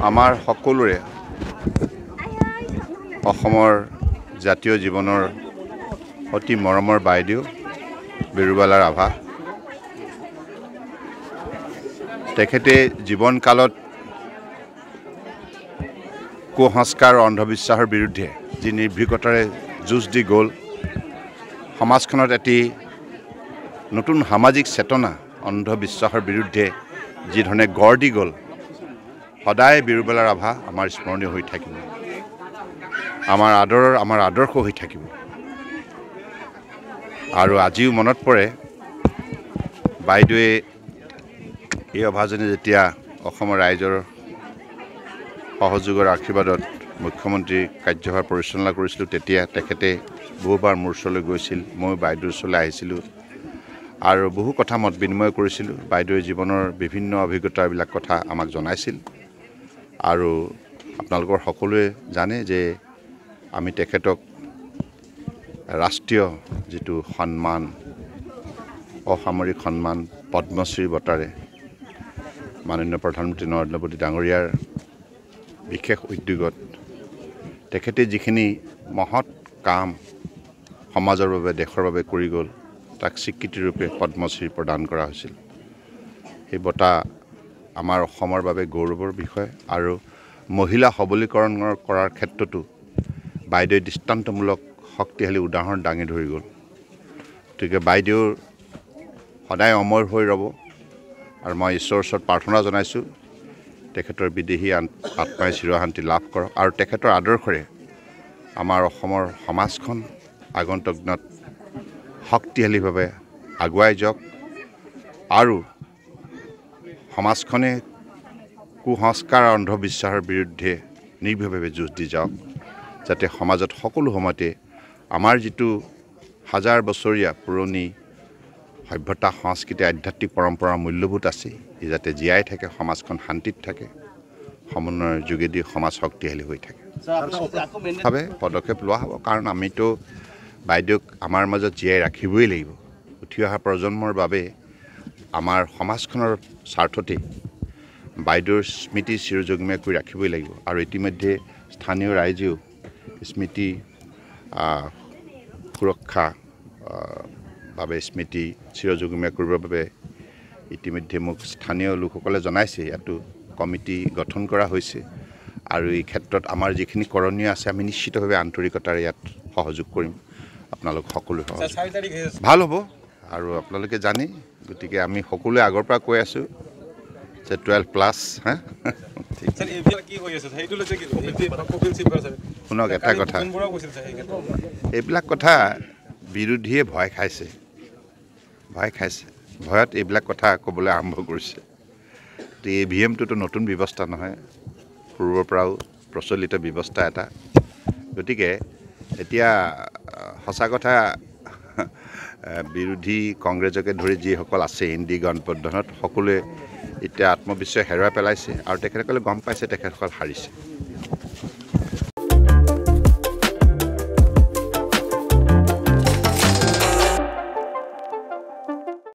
আমাৰ সকলোৰে অসমৰ জাতীয় জীৱনৰ অতি মৰমৰ বাইদেউ বিৰুবালা ৰাভা তেখেতে জীৱনকালত কুসংস্কাৰ আৰু অন্ধবিশ্বাসৰ বিৰুদ্ধে যি নিৰ্ভীকতাৰে যুঁজ দি গ'ল সমাজখনত এটি নতুন সামাজিক চেতনা অন্ধবিশ্বাসৰ বিৰুদ্ধে যি ধৰণে গঢ় দি গ'ল সদায় বিৰুবালা ৰাভা আমাৰ স্মৰণীয় হৈ থাকিব আমাৰ আদৰ্শ হৈ থাকিব আৰু আজিও মনত পৰে বাইদেৱে এই অভাজনে যেতিয়া অসমৰ ৰাইজৰ সহযোগৰ আশীৰ্বাদত মুখ্যমন্ত্ৰী কাৰ্যভাৰ পৰিচালনা কৰিছিলোঁ তেতিয়া তেখেতে বহুবাৰ মোৰ ওচৰলৈ গৈছিল মই বাইদেউৰ ওচৰলৈ আহিছিলোঁ আৰু বহু কথা মত বিনিময় কৰিছিলোঁ বাইদেউৰ জীৱনৰ বিভিন্ন অভিজ্ঞতাবিলাক কথা আমাক জনাইছিল আৰু আপোনালোকৰ সকলোৱে জানে যে আমি তেখেতক ৰাষ্ট্ৰীয় যিটো সন্মান অসামৰিক সন্মান পদ্মশ্ৰী বঁটাৰে মাননীয় প্ৰধানমন্ত্ৰী নৰেন্দ্ৰ মোদী ডাঙৰীয়াৰ বিশেষ উদ্যোগত তেখেতে যিখিনি মহৎ কাম সমাজৰ বাবে দেশৰ বাবে কৰি গ'ল তাক স্বীকৃতিৰূপে পদ্মশ্ৰী প্ৰদান কৰা হৈছিল এই বঁটা আমাৰ অসমৰ বাবে গৌৰৱৰ বিষয় আৰু মহিলা সবলীকৰণ কৰাৰ ক্ষেত্ৰতো বাইদেৱে দৃষ্টান্তমূলক শক্তিশালী উদাহৰণ দাঙি ধৰি গ'ল গতিকে বাইদেউৰ সদায় অমৰ হৈ ৰ'ব আৰু মই ঈশ্বৰৰ ওচৰত প্ৰাৰ্থনা জনাইছোঁ তেখেতৰ বিদেহী আত্মাই চিৰশান্তি লাভ কৰক আৰু তেখেতৰ আদৰ্শৰে আমাৰ অসমৰ সমাজখন আগন্তুক দিনত শক্তিশালীভাৱে আগুৱাই যাওক আৰু সমাজখনে কুসংস্কাৰ আৰু অন্ধবিশ্বাসৰ বিৰুদ্ধে নিৰ্ভীকভাৱে যুঁজ দি যাওক যাতে সমাজত সকলো সময়তে আমাৰ যিটো হাজাৰ বছৰীয়া পুৰণি সভ্যতা সংস্কৃতি আধ্যাত্মিক পৰম্পৰা মূল্যবোধ আছে ই যাতে জীয়াই থাকে সমাজখন শান্তিত থাকে সমন্বয়ৰ যোগেদি সমাজ শক্তিশালী হৈ থাকে ভাৱে পদক্ষেপ লোৱা হ'ব কাৰণ আমিতো বাইদেউক আমাৰ মাজত জীয়াই ৰাখিবই লাগিব উঠি অহা প্ৰজন্মৰ বাবে আমাৰ সমাজখনৰ স্বাৰ্থতে বাইদেউৰ স্মৃতি চিৰযুগমীয়া কৰি ৰাখিবই লাগিব আৰু ইতিমধ্যে স্থানীয় ৰাইজেও স্মৃতি সুৰক্ষা বাবে স্মৃতি চিৰযুগমীয়া কৰিবৰ বাবে ইতিমধ্যে মোক স্থানীয় লোকসকলে জনাইছে ইয়াতো কমিটি গঠন কৰা হৈছে আৰু এই ক্ষেত্ৰত আমাৰ যিখিনি কৰণীয় আছে আমি নিশ্চিতভাৱে আন্তৰিকতাৰে ইয়াত সহযোগ কৰিম আপোনালোক সকলোৱে ভাল হ'ব আৰু আপোনালোকে জানে গতিকে আমি সকলোৱে আগৰ পৰা কৈ আছোঁ যে 12+ হা শুনক এটা কথা এইবিলাক কথা বিৰোধীয়ে ভয় খাইছে ভয়ত এইবিলাক কথা ক'বলৈ আৰম্ভ কৰিছে তো EVMটোতো নতুন ব্যৱস্থা নহয় পূৰ্বৰ পৰাও প্ৰচলিত ব্যৱস্থা এটা গতিকে এতিয়া সঁচা কথা বিৰোধী কংগ্ৰেছকে ধৰি যিসকল আছে ইন্দি গঠবন্ধনত সকলোৱে এতিয়া আত্মবিশ্বাস হেৰুৱাই পেলাইছে আৰু তেখেতসকলে গম পাইছে তেখেতসকল হাৰিছে